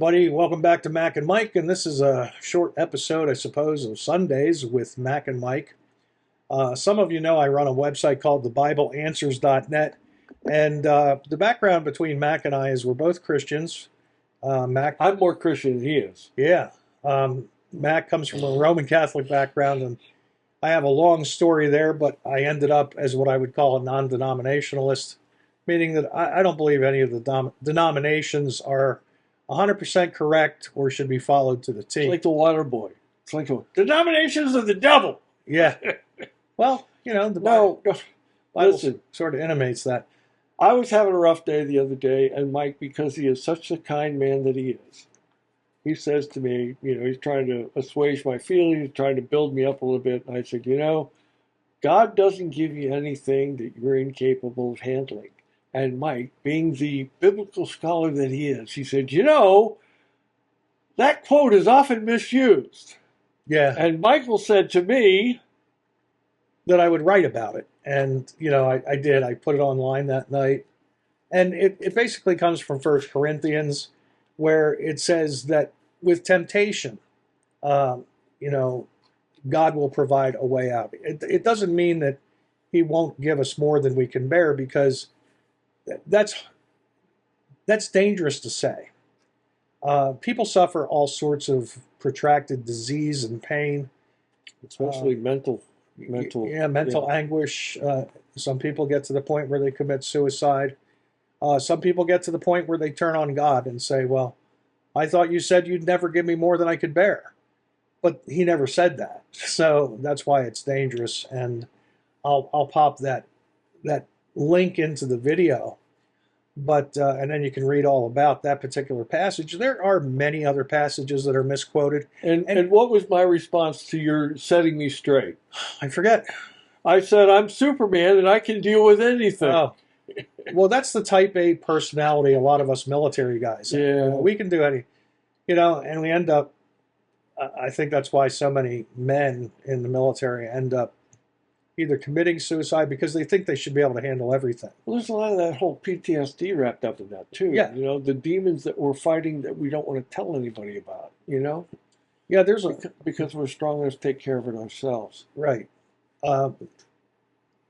everybody. Welcome back to Mac and Mike. And this is a short episode, I suppose, of Sundays with Mac and Mike. Some of you know I run a website called thebibleanswers.net. And the background between Mac and I is we're both Christians. Mac, I'm more Christian than he is. yeah. Mac comes from a Roman Catholic background, and I have a long story there, but I ended up as what I would call a non-denominationalist, meaning that I don't believe any of the denominations are 100% correct or should be followed to the T. It's like the water boy. It's like the denominations of the devil. Yeah. Well, you know, the No, Bible listen. sort of intimates that. I was having a rough day the other day, and Mike, because he is such a kind man that he is, he says to me, he's trying to assuage my feelings, trying to build me up a little bit. And I said, God doesn't give you anything that you're incapable of handling. And Mike, being the biblical scholar that he is, he said, that quote is often misused. Yeah. And Michael said to me that I would write about it. And, I did. I put it online that night. And it basically comes from 1 Corinthians, where it says that with temptation, God will provide a way out. It doesn't mean that he won't give us more than we can bear, because that's dangerous to say. People suffer all sorts of protracted disease and pain, especially mental anguish. Some people get to the point where they commit suicide. Some people get to the point where they turn on God and say, well, I thought you said you'd never give me more than I could bear. But he never said that. So that's why it's dangerous. And I'll pop that link into the video. But and then you can read all about that particular passage. There are many other passages that are misquoted. And what was my response to your setting me straight? I forget. I said, I'm Superman and I can deal with anything. Oh. Well, that's the type A personality a lot of us military guys have. Yeah. We can do any, and we end up, I think that's why so many men in the military end up either committing suicide because they think they should be able to handle everything. Well, there's a lot of that whole PTSD wrapped up in that too. Yeah. The demons that we're fighting that we don't want to tell anybody about, Yeah, because we're strong enough to take care of it ourselves. Right.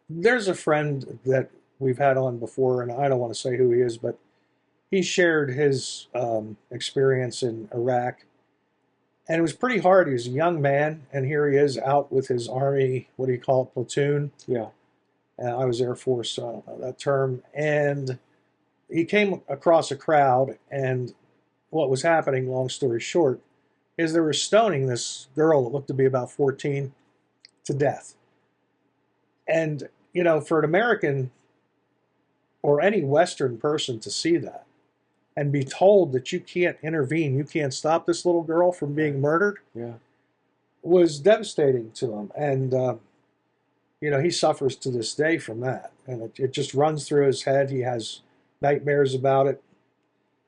There's a friend that we've had on before, and I don't want to say who he is, but he shared his experience in Iraq. And it was pretty hard. He was a young man, and here he is out with his Army, what do you call it, platoon? Yeah. I was Air Force, so I don't know that term. And he came across a crowd, and what was happening, long story short, is they were stoning this girl that looked to be about 14 to death. And, for an American or any Western person to see that, and be told that you can't intervene, you can't stop this little girl from being murdered, was devastating to him. And, he suffers to this day from that. And it just runs through his head. He has nightmares about it.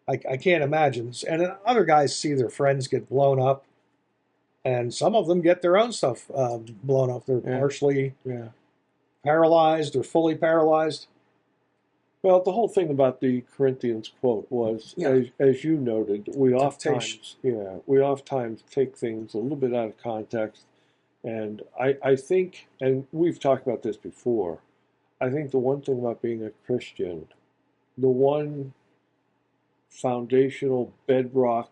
I can't imagine. And then other guys see their friends get blown up, and some of them get their own stuff blown up. They're partially paralyzed or fully paralyzed. Well, the whole thing about the Corinthians quote was, as you noted, we oftentimes take things a little bit out of context. And I think, and we've talked about this before, I think the one thing about being a Christian, the one foundational bedrock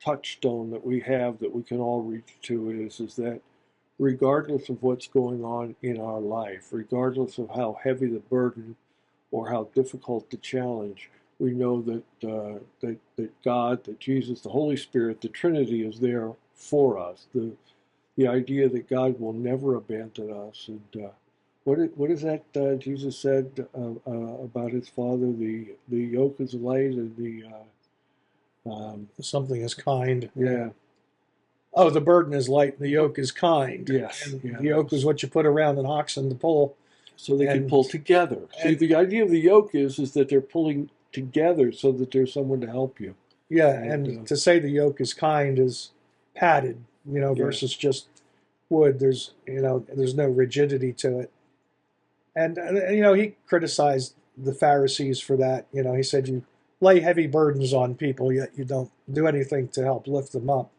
touchstone that we have that we can all reach to is that regardless of what's going on in our life, regardless of how heavy the burden or how difficult the challenge, we know that God, that Jesus, the Holy Spirit, the Trinity is there for us. The idea that God will never abandon us. And what is that Jesus said about his Father? The yoke is light and something is kind. Yeah. Oh, the burden is light and the yoke is kind. Yes. And the yoke is what you put around an oxen to pull. So they can pull together. See, the idea of the yoke is that they're pulling together so that there's someone to help you. Yeah, and to say the yoke is kind is padded, versus just wood. There's no rigidity to it. And he criticized the Pharisees for that. He said, you lay heavy burdens on people, yet you don't do anything to help lift them up.